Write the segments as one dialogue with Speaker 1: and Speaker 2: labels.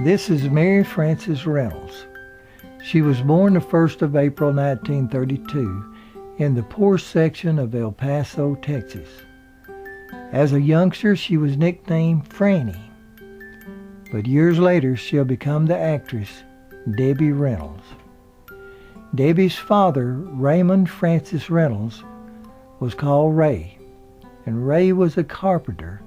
Speaker 1: This is Mary Frances Reynolds. She was born the 1st of April 1932 in the poor section of El Paso, Texas. As a youngster, she was nicknamed Franny, but years later she'll become the actress Debbie Reynolds. Debbie's father, Raymond Francis Reynolds, was called Ray, and Ray was a carpenter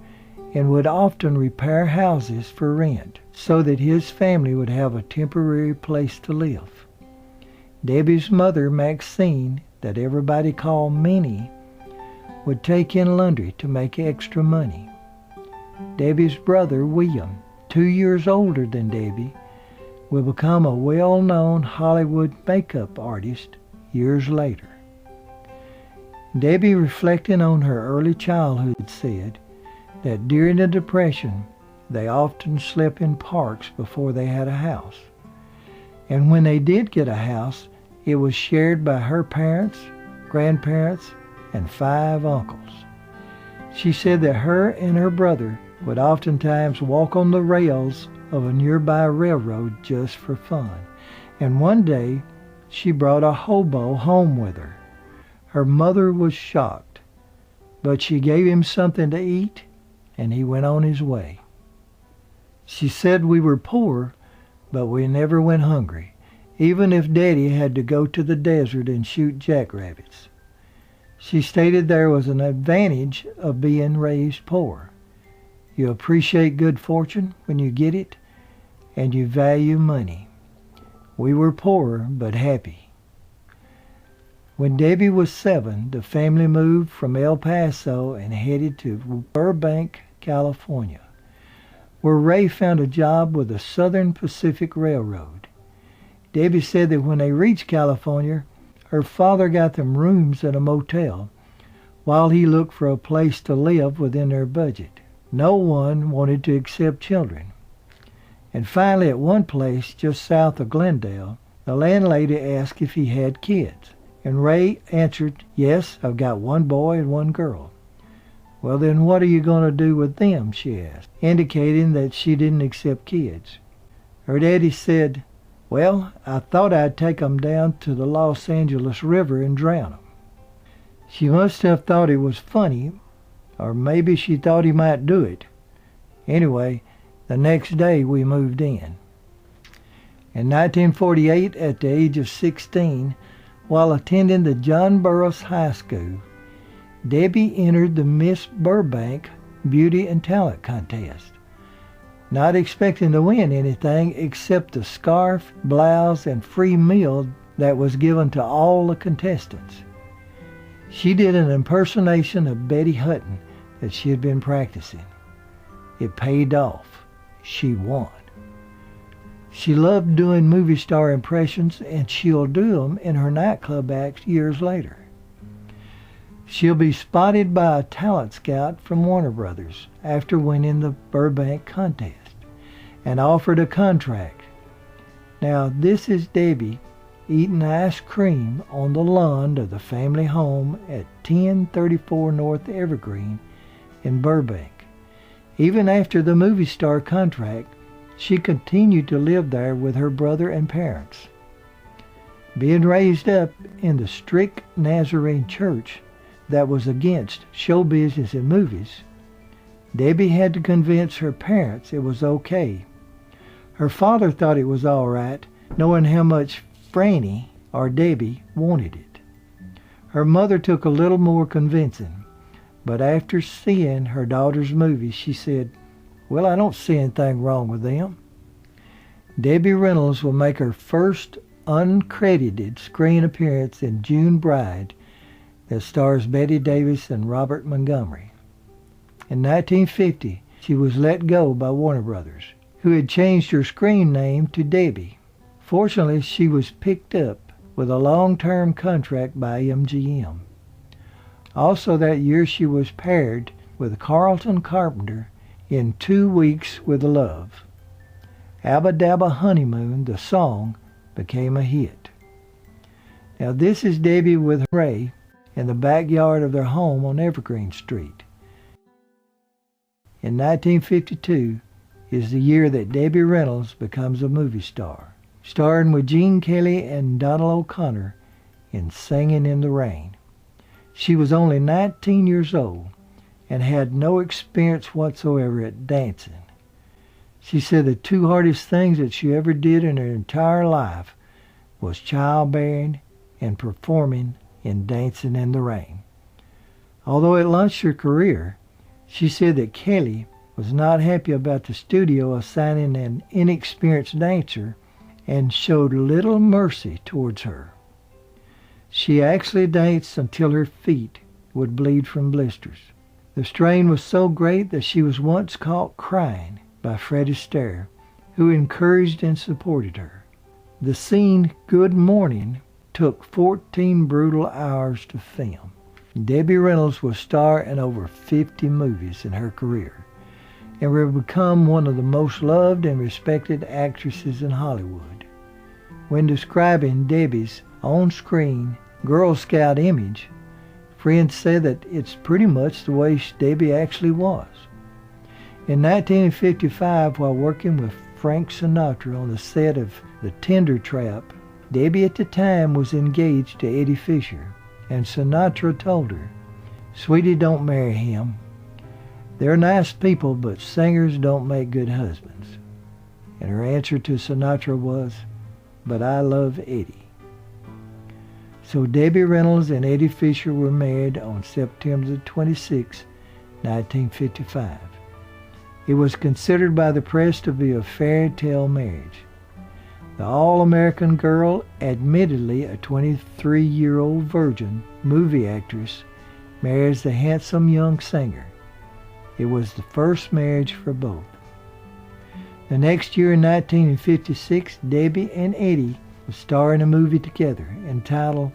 Speaker 1: and would often repair houses for rent so that his family would have a temporary place to live. Debbie's mother, Maxine, that everybody called Minnie, would take in laundry to make extra money. Debbie's brother, William, 2 years older than Debbie, will become a well-known Hollywood makeup artist years later. Debbie, reflecting on her early childhood, said that during the Depression, they often slept in parks before they had a house. And when they did get a house, it was shared by her parents, grandparents, and 5 uncles. She said that her and her brother would oftentimes walk on the rails of a nearby railroad just for fun. And one day, she brought a hobo home with her. Her mother was shocked, but she gave him something to eat, and he went on his way. She said we were poor, but we never went hungry, even if Daddy had to go to the desert and shoot jackrabbits. She stated there was an advantage of being raised poor. You appreciate good fortune when you get it, and you value money. We were poor, but happy. When Debbie was 7, the family moved from El Paso and headed to Burbank, California, where Ray found a job with the Southern Pacific Railroad. Debbie said that when they reached California, her father got them rooms at a motel while he looked for a place to live within their budget. No one wanted to accept children. And finally, at one place just south of Glendale, the landlady asked if he had kids. And Ray answered, "Yes, I've got one boy and one girl." "Well, then what are you going to do with them?" she asked, indicating that she didn't accept kids. Her daddy said, "Well, I thought I'd take them down to the Los Angeles River and drown them." She must have thought it was funny, or maybe she thought he might do it. Anyway, the next day we moved in. In 1948, at the age of 16, while attending the John Burroughs High School, Debbie entered the Miss Burbank Beauty and Talent Contest, not expecting to win anything except a scarf, blouse, and free meal that was given to all the contestants. She did an impersonation of Betty Hutton that she had been practicing. It paid off. She won. She loved doing movie star impressions, and she'll do them in her nightclub acts years later. She'll be spotted by a talent scout from Warner Brothers after winning the Burbank contest and offered a contract. Now, this is Debbie eating ice cream on the lawn of the family home at 1034 North Evergreen in Burbank. Even after the movie star contract, she continued to live there with her brother and parents. Being raised up in the strict Nazarene church that was against show business and movies, Debbie had to convince her parents it was okay. Her father thought it was all right, knowing how much Franny, or Debbie, wanted it. Her mother took a little more convincing, but after seeing her daughter's movies, she said, "Well, I don't see anything wrong with them." Debbie Reynolds will make her first uncredited screen appearance in June Bride that stars Bette Davis and Robert Montgomery. In 1950, she was let go by Warner Brothers, who had changed her screen name to Debbie. Fortunately, she was picked up with a long-term contract by MGM. Also that year, she was paired with Carlton Carpenter in 2 Weeks with Love. Abba Dabba Honeymoon, the song, became a hit. Now this is Debbie with Ray in the backyard of their home on Evergreen Street. In 1952, is the year that Debbie Reynolds becomes a movie star, starring with Gene Kelly and Donald O'Connor in Singing in the Rain. She was only 19 years old and had no experience whatsoever at dancing. She said the two hardest things that she ever did in her entire life was childbearing and performing in Dancing in the Rain. Although it launched her career, she said that Kelly was not happy about the studio assigning an inexperienced dancer and showed little mercy towards her. She actually danced until her feet would bleed from blisters. The strain was so great that she was once caught crying by Fred Astaire, who encouraged and supported her. The scene Good Morning took 14 brutal hours to film. Debbie Reynolds will star in over 50 movies in her career and will become one of the most loved and respected actresses in Hollywood. When describing Debbie's on-screen Girl Scout image, friends say that it's pretty much the way Debbie actually was. In 1955, while working with Frank Sinatra on the set of The Tender Trap, Debbie at the time was engaged to Eddie Fisher, and Sinatra told her, "Sweetie, don't marry him. They're nice people, but singers don't make good husbands." And her answer to Sinatra was, "But I love Eddie." So Debbie Reynolds and Eddie Fisher were married on September 26, 1955. It was considered by the press to be a fairy tale marriage. The all-American girl, admittedly a 23-year-old virgin movie actress, marries the handsome young singer. It was the first marriage for both. The next year in 1956, Debbie and Eddie would star in a movie together entitled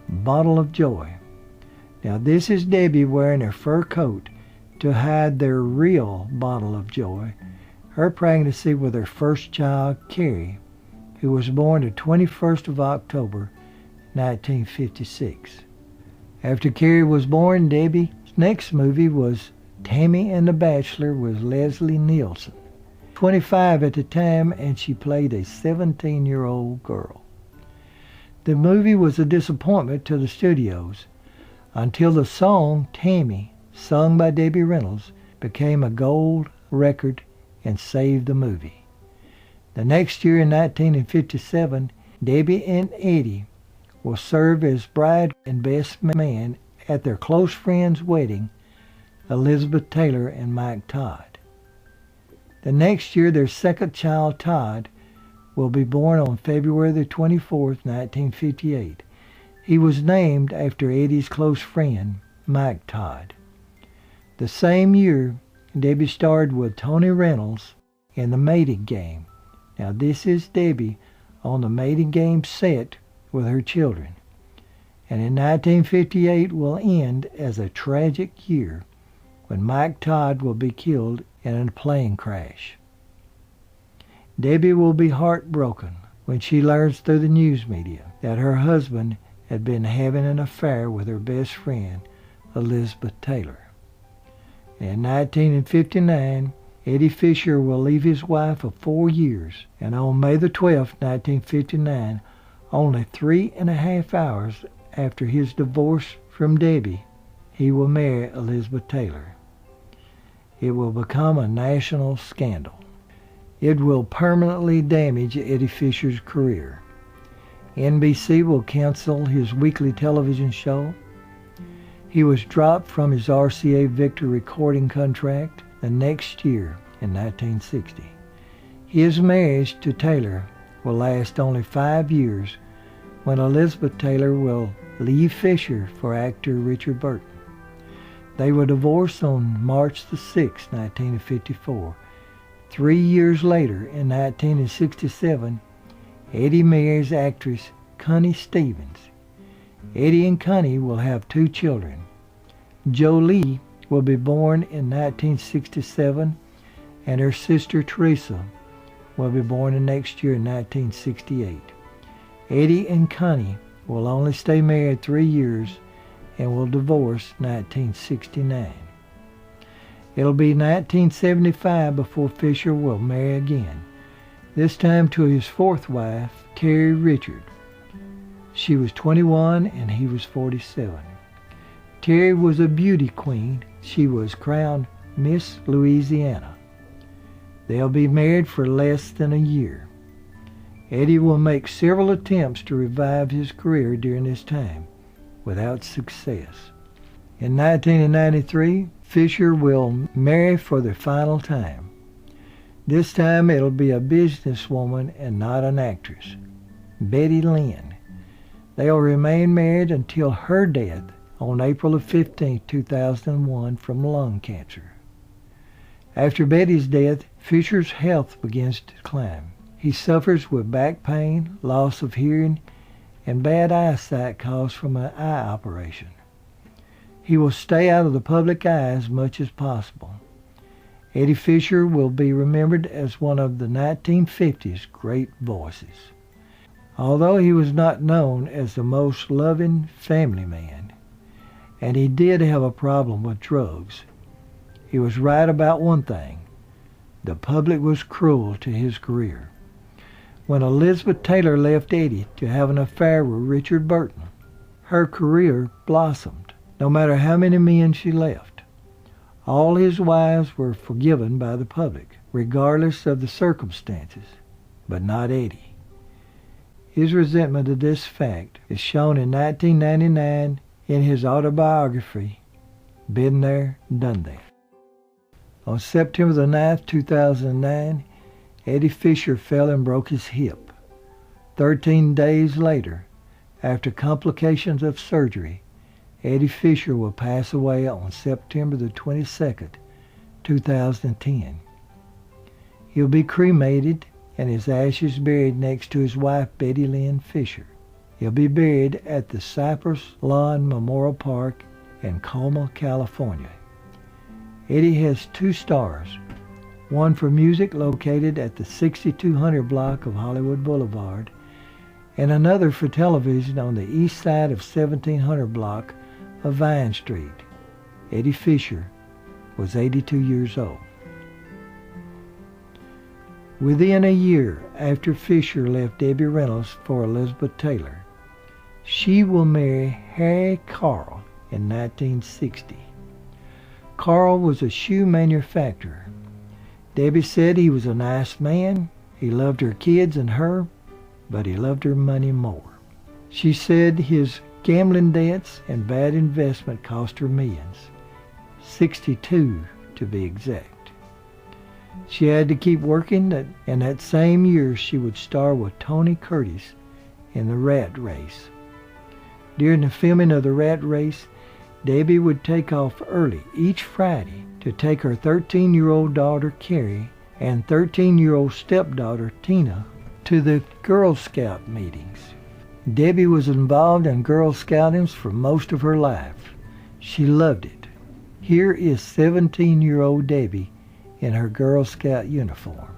Speaker 1: Bottle of Joy. Now this is Debbie wearing her fur coat to hide their real bottle of joy, her pregnancy with her first child, Carrie, who was born the 21st of October, 1956. After Carrie was born, Debbie's next movie was Tammy and the Bachelor with Leslie Nielsen. 25 at the time, and she played a 17-year-old girl. The movie was a disappointment to the studios until the song Tammy, sung by Debbie Reynolds, became a gold record and saved the movie. The next year in 1957, Debbie and Eddie will serve as bride and best man at their close friend's wedding, Elizabeth Taylor and Mike Todd. The next year, their second child, Todd, will be born on February the 24th, 1958. He was named after Eddie's close friend, Mike Todd. The same year, Debbie starred with Tony Reynolds in The Mating Game. Now this is Debbie on the Mating Game set with her children. And in 1958 will end as a tragic year when Mike Todd will be killed in a plane crash. Debbie will be heartbroken when she learns through the news media that her husband had been having an affair with her best friend, Elizabeth Taylor. In 1959, Eddie Fisher will leave his wife of 4 years, and on May the 12th, 1959, only 3.5 hours after his divorce from Debbie, he will marry Elizabeth Taylor. It will become a national scandal. It will permanently damage Eddie Fisher's career. NBC will cancel his weekly television show. He was dropped from his RCA Victor recording contract the next year in 1960. His marriage to Taylor will last only 5 years when Elizabeth Taylor will leave Fisher for actor Richard Burton. They were divorced on March the 6th, 1954. 3 years later, in 1967, Eddie marries actress Connie Stevens. Eddie and Connie will have 2 children. Jolie will be born in 1967, and her sister Teresa will be born the next year in 1968. Eddie and Connie will only stay married 3 years and will divorce 1969. It'll be 1975 before Fisher will marry again, this time to his fourth wife, Terry Richard. She was 21 and he was 47. Terry was a beauty queen. She was crowned Miss Louisiana. They'll be married for less than a year. Eddie will make several attempts to revive his career during this time, without success. In 1993, Fisher will marry for the final time. This time it'll be a businesswoman and not an actress, Betty Lynn. They'll remain married until her death on April 15, 2001 from lung cancer. After Betty's death, Fisher's health begins to decline. He suffers with back pain, loss of hearing, and bad eyesight caused from an eye operation. He will stay out of the public eye as much as possible. Eddie Fisher will be remembered as one of the 1950s great voices. Although he was not known as the most loving family man, and he did have a problem with drugs, he was right about one thing. The public was cruel to his career. When Elizabeth Taylor left Eddie to have an affair with Richard Burton, her career blossomed, no matter how many men she left. All his wives were forgiven by the public, regardless of the circumstances, but not Eddie. His resentment of this fact is shown in 1999 in his autobiography, Been There, Done That. On September the 9th, 2009, Eddie Fisher fell and broke his hip. 13 days later, after complications of surgery, Eddie Fisher will pass away on September the 22nd, 2010. He'll be cremated and his ashes buried next to his wife Betty Lynn Fisher. He'll be buried at the Cypress Lawn Memorial Park in Colma, California. Eddie has 2 stars, one for music located at the 6200 block of Hollywood Boulevard, and another for television on the east side of 1700 block of Vine Street. Eddie Fisher was 82 years old. Within a year after Fisher left Debbie Reynolds for Elizabeth Taylor, she will marry Harry Carl in 1960. Carl was a shoe manufacturer. Debbie said he was a nice man, he loved her kids and her, but he loved her money more. She said his gambling debts and bad investment cost her millions, 62 to be exact. She had to keep working, and that same year she would star with Tony Curtis in The Rat Race. During the filming of The Rat Race, Debbie would take off early each Friday to take her 13-year-old daughter Carrie and 13-year-old stepdaughter Tina to the Girl Scout meetings. Debbie was involved in Girl Scouting for most of her life. She loved it. Here is 17-year-old Debbie in her Girl Scout uniform.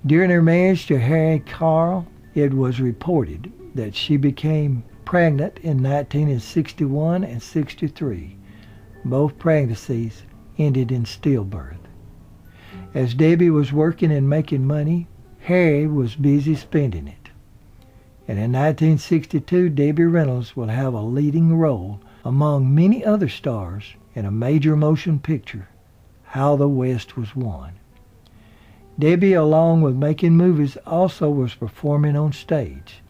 Speaker 1: During her marriage to Harry Carl, it was reported that she became pregnant in 1961 and 63. Both pregnancies ended in stillbirth. As Debbie was working and making money, Harry was busy spending it. And in 1962, Debbie Reynolds will have a leading role among many other stars in a major motion picture, How the West Was Won. Debbie, along with making movies, also was performing on stage.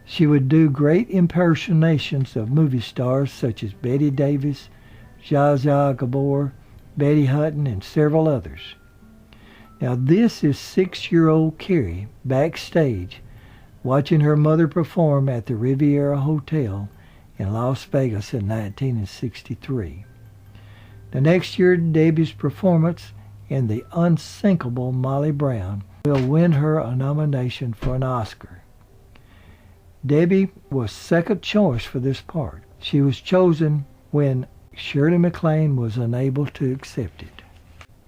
Speaker 1: She would do great impersonations of movie stars such as Bette Davis, Zsa Zsa Gabor, Betty Hutton, and several others. Now this is 6-year-old Carrie backstage watching her mother perform at the Riviera Hotel in Las Vegas in 1963. The next year, Debbie's performance in The Unsinkable Molly Brown will win her a nomination for an Oscar. Debbie was second choice for this part. She was chosen when Shirley MacLaine was unable to accept it.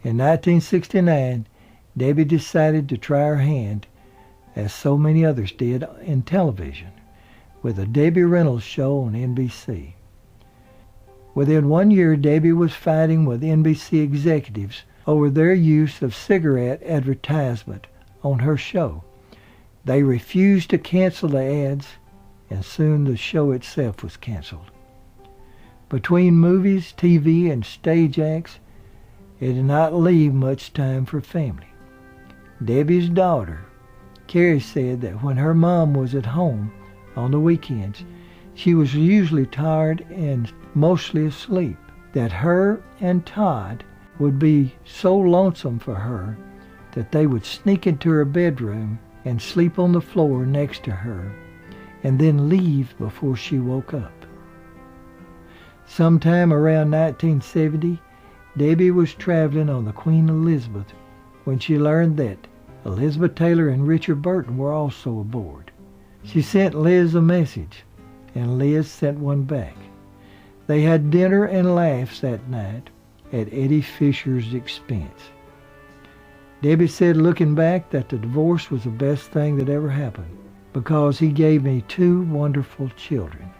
Speaker 1: In 1969, Debbie decided to try her hand, as so many others did, in television, with the Debbie Reynolds Show on NBC. Within 1 year, Debbie was fighting with NBC executives over their use of cigarette advertisement on her show. They refused to cancel the ads, and soon the show itself was canceled. Between movies, TV, and stage acts, it did not leave much time for family. Debbie's daughter, Carrie, said that when her mom was at home on the weekends, she was usually tired and mostly asleep, that her and Todd would be so lonesome for her that they would sneak into her bedroom and sleep on the floor next to her and then leave before she woke up. Sometime around 1970, Debbie was traveling on the Queen Elizabeth when she learned that Elizabeth Taylor and Richard Burton were also aboard. She sent Liz a message, and Liz sent one back. They had dinner and laughs that night at Eddie Fisher's expense. Debbie said, looking back, that the divorce was the best thing that ever happened because he gave me 2 wonderful children.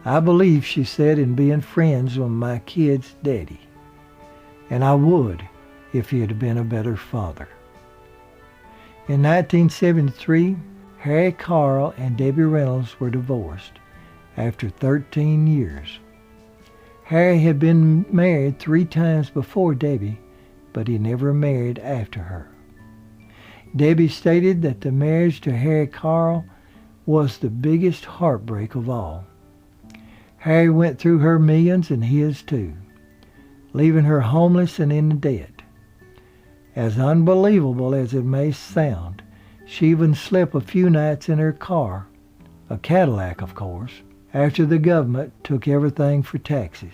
Speaker 1: I believe, she said, in being friends with my kids' daddy, and I would if he had been a better father. In 1973, Harry Carl and Debbie Reynolds were divorced after 13 years. Harry had been married 3 times before Debbie, but he never married after her. Debbie stated that the marriage to Harry Carl was the biggest heartbreak of all. Harry went through her millions and his too, leaving her homeless and in debt. As unbelievable as it may sound, she even slept a few nights in her car, a Cadillac of course, after the government took everything for taxes.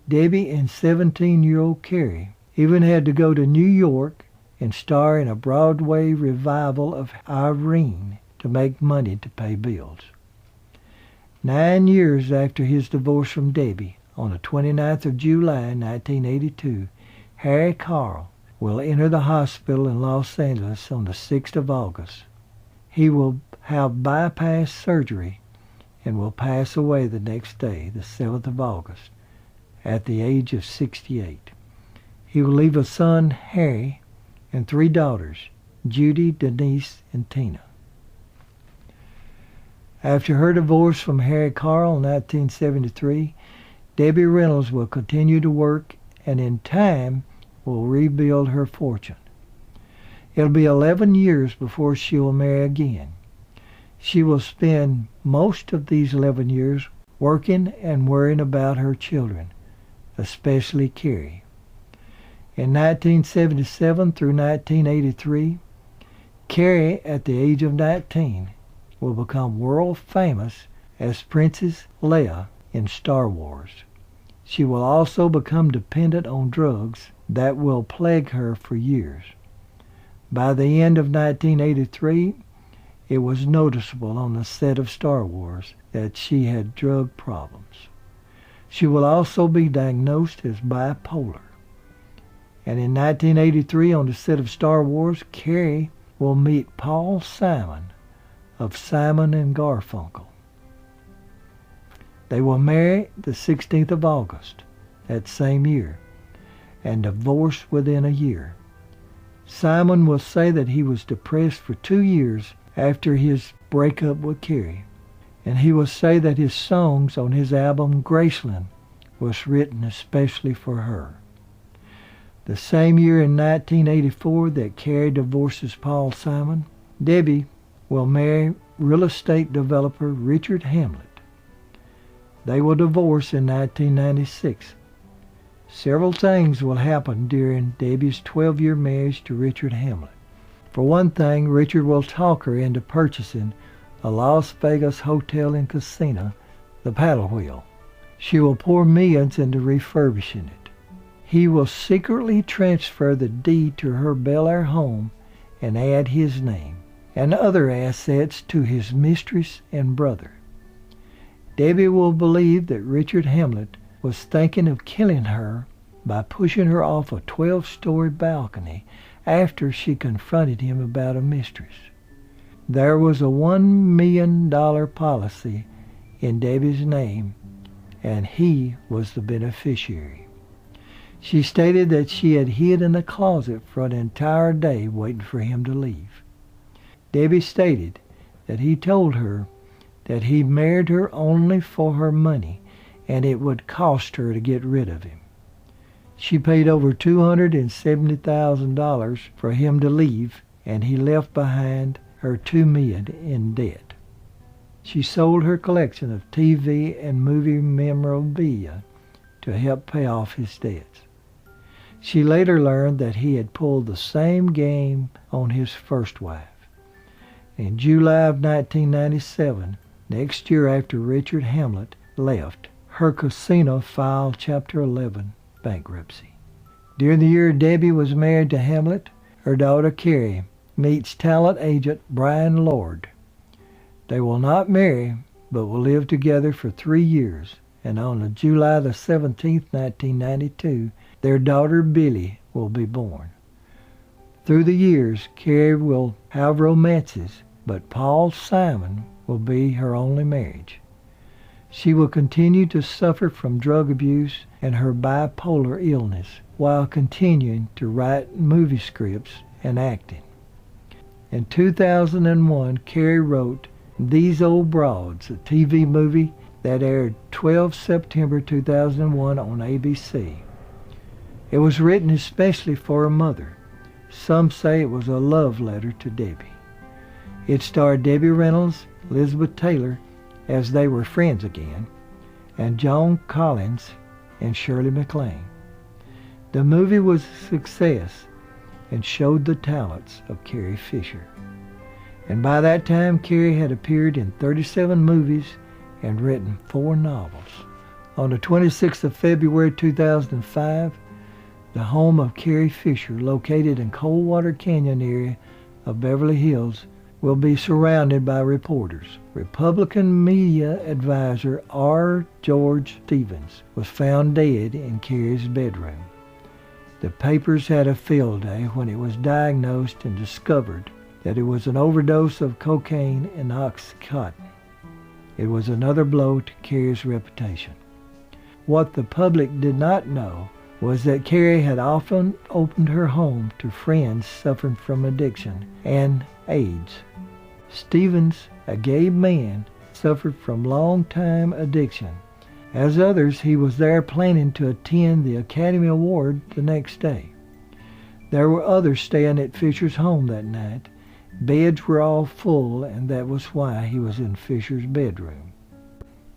Speaker 1: Debbie and 17-year-old Carrie even had to go to New York and star in a Broadway revival of Irene to make money to pay bills. 9 years after his divorce from Debbie, on the 29th of July, 1982, Harry Carl will enter the hospital in Los Angeles on the 6th of August. He will have bypass surgery and will pass away the next day, the 7th of August, at the age of 68. He will leave a son, Harry, and 3 daughters, Judy, Denise, and Tina. After her divorce from Harry Carl in 1973, Debbie Reynolds will continue to work and in time will rebuild her fortune. It'll be 11 years before she will marry again. She will spend most of these 11 years working and worrying about her children, especially Carrie. In 1977 through 1983, Carrie, at the age of 19, will become world famous as Princess Leia in Star Wars. She will also become dependent on drugs that will plague her for years. By the end of 1983, it was noticeable on the set of Star Wars that she had drug problems. She will also be diagnosed as bipolar. And in 1983, on the set of Star Wars, Carrie will meet Paul Simon of Simon and Garfunkel. They will marry the 16th of August that same year and divorce within a year. Simon will say that he was depressed for 2 years after his breakup with Carrie, and he will say that his songs on his album Graceland was written especially for her. The same year in 1984 that Carrie divorces Paul Simon, Debbie will marry real estate developer Richard Hamlet. They will divorce in 1996. Several things will happen during Debbie's 12-year marriage to Richard Hamlet. For one thing, Richard will talk her into purchasing a Las Vegas hotel and casino, the Paddle Wheel. She will pour millions into refurbishing it. He will secretly transfer the deed to her Bel Air home and add his name and other assets to his mistress and brother. Debbie will believe that Richard Hamlet was thinking of killing her by pushing her off a 12-story balcony after she confronted him about a mistress. There was a $1 million policy in Debbie's name, and he was the beneficiary. She stated that she had hid in a closet for an entire day waiting for him to leave. Debbie stated that he told her that he married her only for her money and it would cost her to get rid of him. She paid over $270,000 for him to leave, and he left behind her $2 million in debt. She sold her collection of TV and movie memorabilia to help pay off his debts. She later learned that he had pulled the same game on his first wife. In July of 1997, next year after Richard Hamlet left, her casino filed Chapter 11 bankruptcy. During the year Debbie was married to Hamlet, her daughter Carrie meets talent agent Brian Lord. They will not marry, but will live together for 3 years, and on July the 17th, 1992, their daughter Billy will be born. Through the years, Carrie will have romances, but Paul Simon will be her only marriage. She will continue to suffer from drug abuse and her bipolar illness while continuing to write movie scripts and acting. In 2001, Carrie wrote These Old Broads, a TV movie that aired 12 September 2001 on ABC. It was written especially for her mother. Some say it was a love letter to Debbie. It starred Debbie Reynolds, Elizabeth Taylor, as they were friends again, and Joan Collins and Shirley MacLaine. The movie was a success and showed the talents of Carrie Fisher. And by that time, Carrie had appeared in 37 movies and written 4 novels. On the 26th of February 2005, the home of Carrie Fisher, located in Coldwater Canyon area of Beverly Hills, will be surrounded by reporters. Republican media advisor R. George Stevens was found dead in Carrie's bedroom. The papers had a field day when it was diagnosed and discovered that it was an overdose of cocaine and Oxycontin. It was another blow to Carrie's reputation. What the public did not know was that Carrie had often opened her home to friends suffering from addiction and AIDS. Stevens, a gay man, suffered from long-time addiction. As others, he was there planning to attend the Academy Award the next day. There were others staying at Fisher's home that night. Beds were all full, and that was why he was in Fisher's bedroom.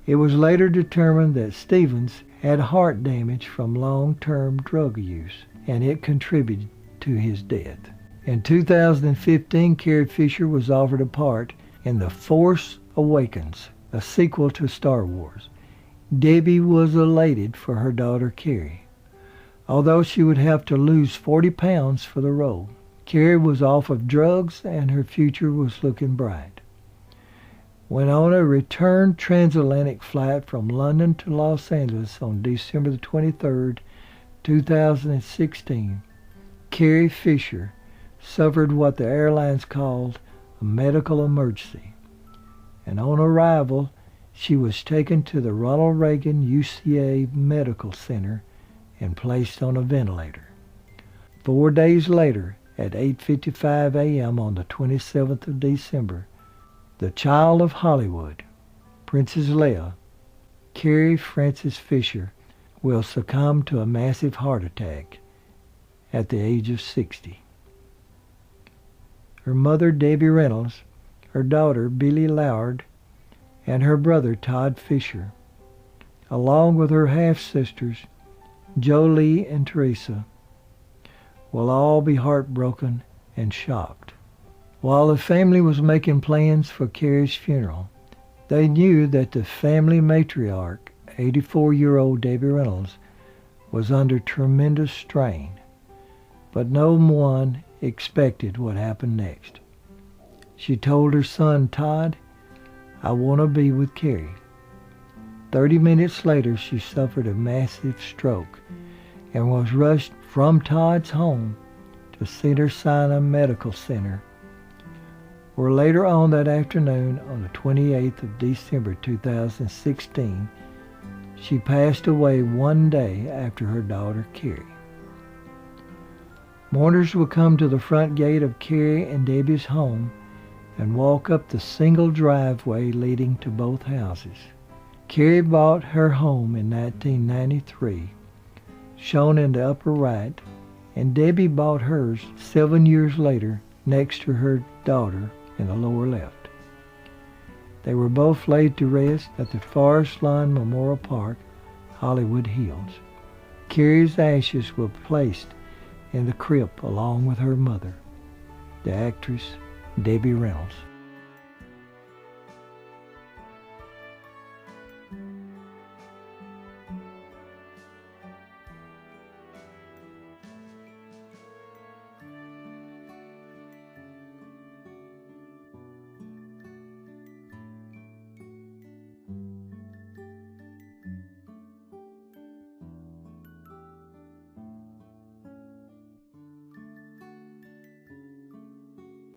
Speaker 1: It was later determined that Stevens had heart damage from long-term drug use, and it contributed to his death. In 2015, Carrie Fisher was offered a part in The Force Awakens, a sequel to Star Wars. Debbie was elated for her daughter Carrie. Although she would have to lose 40 pounds for the role, Carrie was off of drugs and her future was looking bright. When on a return transatlantic flight from London to Los Angeles on December the 23rd, 2016, Carrie Fisher suffered what the airlines called a medical emergency, and on arrival she was taken to the Ronald Reagan UCA Medical Center and placed on a ventilator. 4 days later, at 8:55 a.m. on the 27th of December, the child of Hollywood, Princess Leia, Carrie Frances Fisher, will succumb to a massive heart attack at the age of 60. Her mother, Debbie Reynolds, her daughter, Billy Loward, and her brother, Todd Fisher, along with her half-sisters, Jolie and Teresa, will all be heartbroken and shocked. While the family was making plans for Carrie's funeral, they knew that the family matriarch, 84-year-old Debbie Reynolds, was under tremendous strain, but no one expected what happened next. She told her son, Todd, "I want to be with Carrie." 30 minutes later, she suffered a massive stroke and was rushed from Todd's home to Cedars-Sinai Medical Center, where later on that afternoon, on the 28th of December 2016, She passed away one day after her daughter Carrie. Mourners will come to the front gate of Carrie and Debbie's home and walk up the single driveway leading to both houses. Carrie bought her home in 1993, shown in the upper right, and Debbie bought hers 7 years later next to her daughter in the lower left. They were both laid to rest at the Forest Lawn Memorial Park, Hollywood Hills. Carrie's ashes were placed in the crypt along with her mother, the actress Debbie Reynolds.